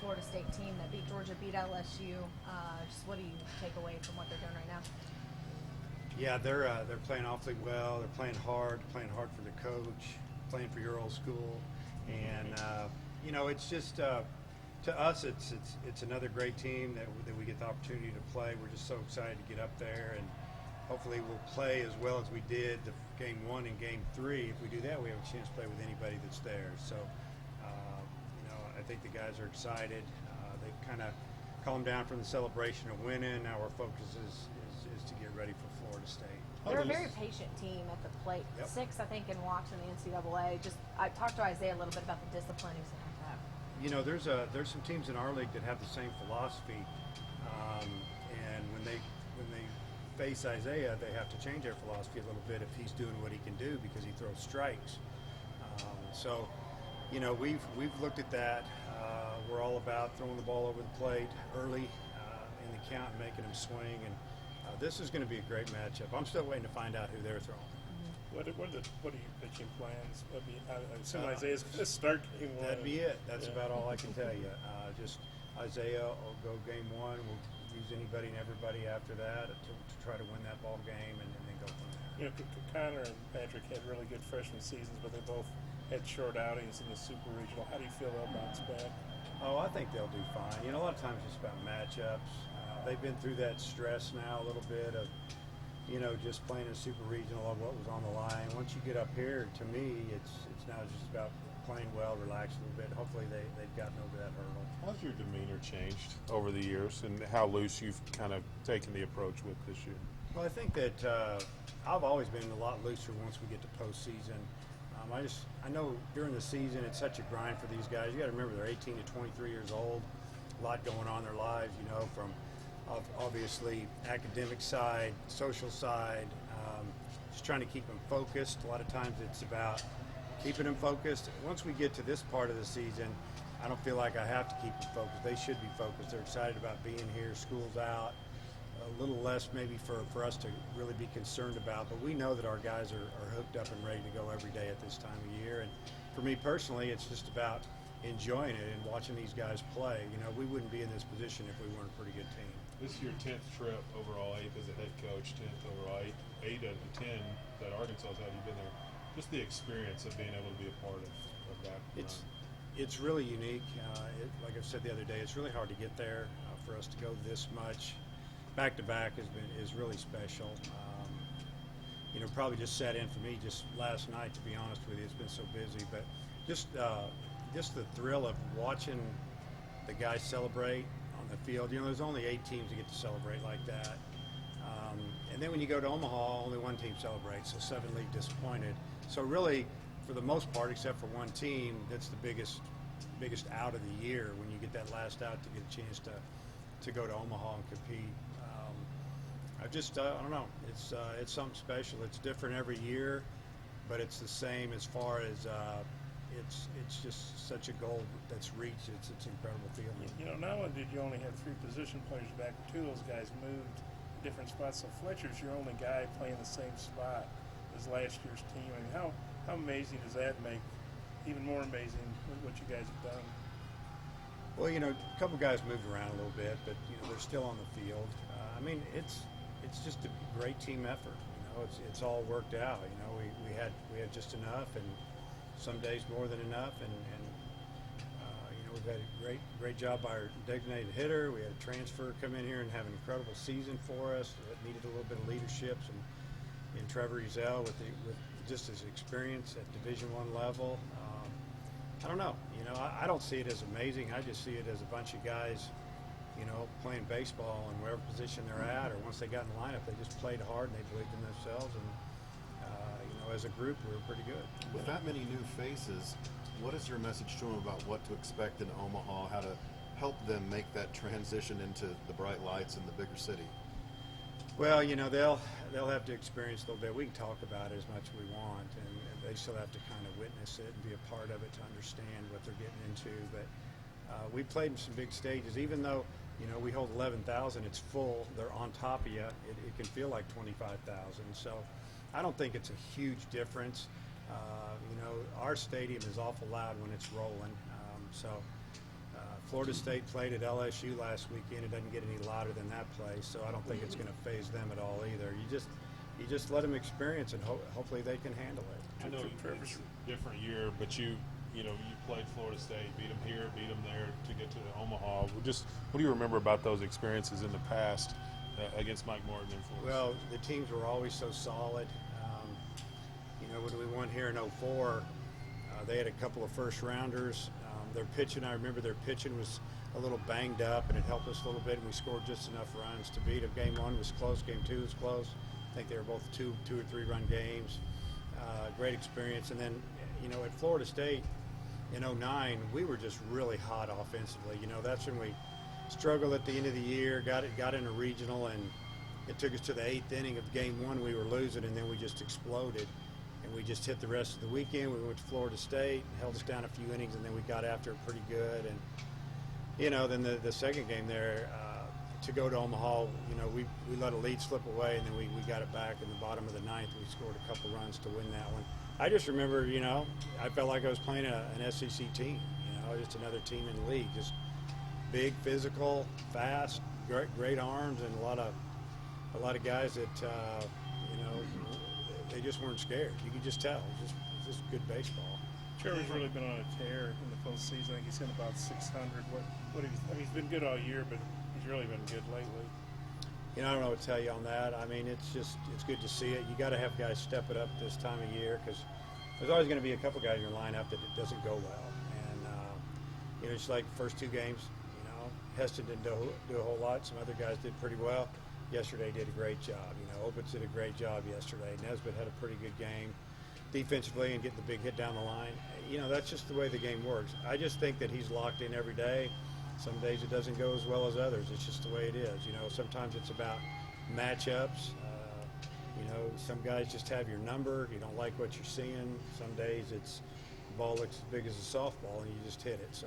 Florida State team that beat Georgia, beat LSU. Just what do you take away from what they're doing right now? Yeah, they're playing awfully well. They're playing hard for the coach, playing for your old school, and it's just to us, it's another great team that we get the opportunity to play. We're just so excited to get up there, and hopefully we'll play as well as we did the game 1 and game 3. If we do that, we have a chance to play with anybody that's there. So, I think the guys are excited. They kind of calmed down from the celebration of winning. Now our focus is to get ready for Florida State. They're a very patient team at the plate. Yep. 6, I think, in watching the NCAA. I talked to Isaiah a little bit about the discipline he's going to have. There's some teams in our league that have the same philosophy, and when they face Isaiah, they have to change their philosophy a little bit if he's doing what he can do because he throws strikes. We've looked at that. We're all about throwing the ball over the plate early in the count and making him swing. And this is going to be a great matchup. I'm still waiting to find out who they're throwing. What are your pitching plans? I assume Isaiah's going to start game 1. That'd be it. That's about all I can tell you. Just Isaiah will go game 1. We'll use anybody and everybody after that to try to win that ball game and then go from there. Connor and Patrick had really good freshman seasons, but they both had short outings in the Super Regional. How do you feel they'll bounce back? Oh, I think they'll do fine. A lot of times it's about matchups. They've been through that stress now a little bit of, just playing a Super Regional of what was on the line. Once you get up here, to me, it's now just about playing well, relax a little bit. Hopefully they've gotten over that hurdle. How's your demeanor changed over the years, and how loose you've kind of taken the approach with this year? Well, I think that I've always been a lot looser once we get to postseason. I know during the season it's such a grind for these guys. You got to remember they're 18 to 23 years old. A lot going on in their lives, from obviously academic side, social side, just trying to keep them focused. A lot of times it's about keeping them focused. Once we get to this part of the season, I don't feel like I have to keep them focused. They should be focused. They're excited about being here. School's out. A little less maybe for us to really be concerned about, but we know that our guys are hooked up and ready to go every day at this time of year. And for me personally, it's just about enjoying it and watching these guys play. We wouldn't be in this position if we weren't a pretty good team. This is your 10th trip, overall 8th as a head coach, 10th overall 8 of the 10 that Arkansas has had. You've been there. Just the experience of being able to be a part of that. It's really unique. Like I said the other day, it's really hard to get there. For us to go this much back to back is really special. Probably just sat in for me just last night, to be honest with you. It's been so busy, but just the thrill of watching the guys celebrate on the field. There's only 8 teams that get to celebrate like that. And then when you go to Omaha, only 1 team celebrates, so 7 leave disappointed. So really, for the most part, except for 1 team, that's the biggest out of the year when you get that last out to get a chance to go to Omaha and compete. I don't know. It's something special. It's different every year, but it's the same as far as it's just such a goal that's reached. It's an incredible feeling. Not only did you only have 3 position players back, 2 of those guys moved different spots. So Fletcher's your only guy playing the same spot as last year's team. I mean, how amazing does that make? Even more amazing what you guys have done. Well, a couple guys moved around a little bit, but they're still on the field. It's just a great team effort. It's all worked out. We had just enough, and some days more than enough, and we've had a great job by our designated hitter. We had a transfer come in here and have an incredible season for us. It needed a little bit of leadership, and in Trevor Ezel with just his experience at Division I level. I don't know. I don't see it as amazing. I just see it as a bunch of guys, playing baseball in whatever position they're at, or once they got in the lineup, they just played hard and they believed in themselves. And as a group, we were pretty good. With that many new faces, what is your message to them about what to expect in Omaha? How to help them make that transition into the bright lights in the bigger city? Well, they'll have to experience a little bit. We can talk about it as much as we want, and they still have to kind of witness it and be a part of it to understand what they're getting into. But we played in some big stages. Even though we hold 11,000, it's full. They're on top of you. It can feel like 25,000. So I don't think it's a huge difference. Our stadium is awful loud when it's rolling. So Florida State played at LSU last weekend. It doesn't get any louder than that place, so I don't think it's going to faze them at all either. You just let them experience, and hopefully they can handle it. I know it's a different year, but you played Florida State, beat them here, beat them there to get to Omaha. What do you remember about those experiences in the past against Mike Martin and Florida Well, State? the teams were always so solid. When we won here in '04, they had a couple of first rounders. Their pitching, I remember their pitching was a little banged up, and it helped us a little bit, and we scored just enough runs to beat them. Game 1 was close, Game 2 was close. I think they were both two or three run games. Great experience. And then, at Florida State in '09, we were just really hot offensively. That's when we struggled at the end of the year, got in a regional, and it took us to the 8th inning of Game 1. We were losing, and then we just exploded. And we just hit the rest of the weekend. We went to Florida State, held us down a few innings, and then we got after it pretty good. And, then the second game there, to go to Omaha, we let a lead slip away, and then we got it back in the bottom of the 9th. We scored a couple runs to win that one. I just remember, I felt like I was playing an SEC team, just another team in the league. Just big, physical, fast, great arms, and a lot of guys that, they just weren't scared. You could just tell. It's just good baseball. Trevor's really been on a tear in the postseason. I think he's hitting about 600. What have you, he's been good all year, but he's really been good lately. I don't know what to tell you on that. I mean, it's good to see it. You got to have guys step it up this time of year, because there's always going to be a couple guys in your lineup that it doesn't go well. And just like the first two games, Heston didn't do a whole lot. Some other guys did pretty well. Yesterday did a great job. Opitz did a great job yesterday. Nesbitt had a pretty good game defensively and getting the big hit down the line. That's just the way the game works. I just think that he's locked in every day. Some days it doesn't go as well as others. It's just the way it is. Sometimes it's about matchups. Some guys just have your number. You don't like what you're seeing. Some days it's the ball looks as big as a softball and you just hit it. So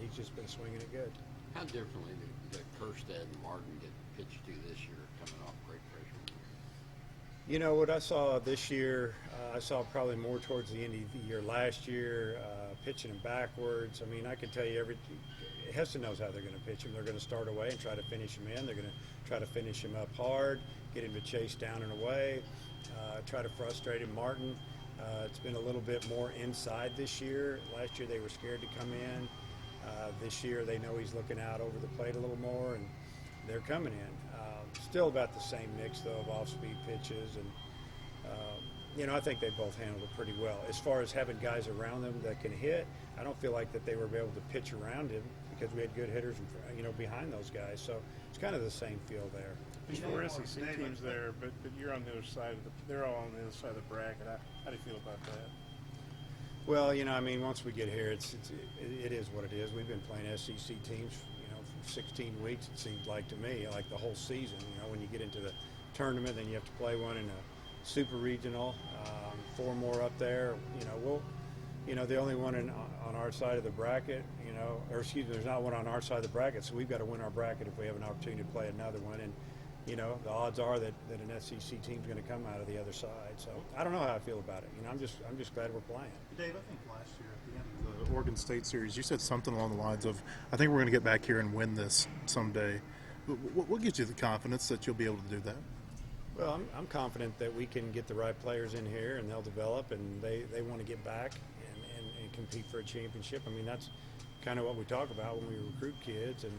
he's just been swinging it good. How differently did Kerstead and Martin get pitched to this year, coming off great freshman year? What I saw this year, I saw probably more towards the end of the year last year, pitching him backwards. I mean, I can tell you Heston knows how they're going to pitch him. They're going to start away and try to finish him in. They're going to try to finish him up hard, get him to chase down and away, try to frustrate him. Martin, it's been a little bit more inside this year. Last year they were scared to come in. This year they know he's looking out over the plate a little more, and they're coming in. Still about the same mix, though, of off-speed pitches. And, I think they both handled it pretty well. As far as having guys around them that can hit, I don't feel like that they were able to pitch around him because we had good hitters, behind those guys. So it's kind of the same feel there. There's 4 SEC teams there, but you're on the other side they're all on the other side of the bracket. How do you feel about that? Well, once we get here, it is what it is. We've been playing SEC teams, for 16 weeks, it seems like to me, like the whole season. When you get into the tournament, then you have to play one in a super regional, 4 more up there. The only one on our side of the bracket, there's not one on our side of the bracket, so we've got to win our bracket if we have an opportunity to play another one. And the odds are that an SEC team's going to come out of the other side. So I don't know how I feel about it. I'm just glad we're playing. Dave, I think last year at the end of the Oregon State series, you said something along the lines of, I think we're going to get back here and win this someday. What gives you the confidence that you'll be able to do that? Well, I'm confident that we can get the right players in here and they'll develop, and they want to get back and compete for a championship. I mean, that's kind of what we talk about when we recruit kids, and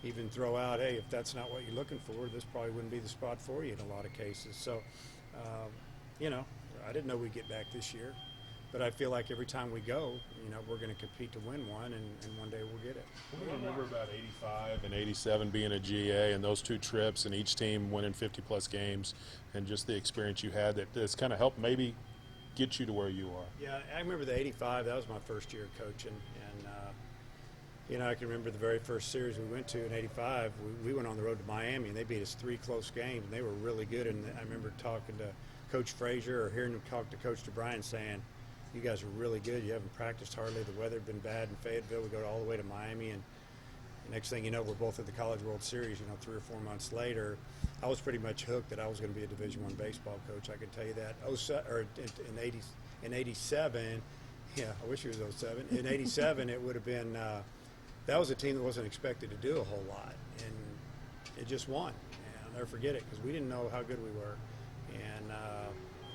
even throw out, hey, if that's not what you're looking for, this probably wouldn't be the spot for you in a lot of cases. So, I didn't know we'd get back this year, but I feel like every time we go, we're going to compete to win one, and one day we'll get it. What do you remember about 85 and 87 being a GA and those 2 trips and each team winning 50-plus games, and just the experience you had that's kind of helped maybe get you to where you are? Yeah, I remember the 85. That was my first year coaching, and I can remember the very first series we went to in 85. We went on the road to Miami, and they beat us 3 close games, and they were really good. And I remember talking to Coach Frazier or hearing him talk to Coach DeBryan saying, you guys are really good. You haven't practiced hardly. The weather had been bad in Fayetteville. We go all the way to Miami, and the next thing you know, we're both at the College World Series, 3 or 4 months later. I was pretty much hooked that I was going to be a Division I baseball coach. I can tell you that. In 87, yeah, I wish it was 07. In 87, it would have been that was a team that wasn't expected to do a whole lot, and it just won. And I'll never forget it because we didn't know how good we were, and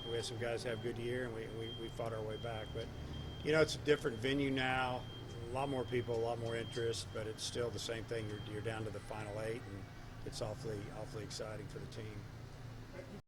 we had some guys have a good year, and we fought our way back. But you know, it's a different venue now, a lot more people, a lot more interest, but it's still the same thing. You're down to the final 8, and it's awfully exciting for the team.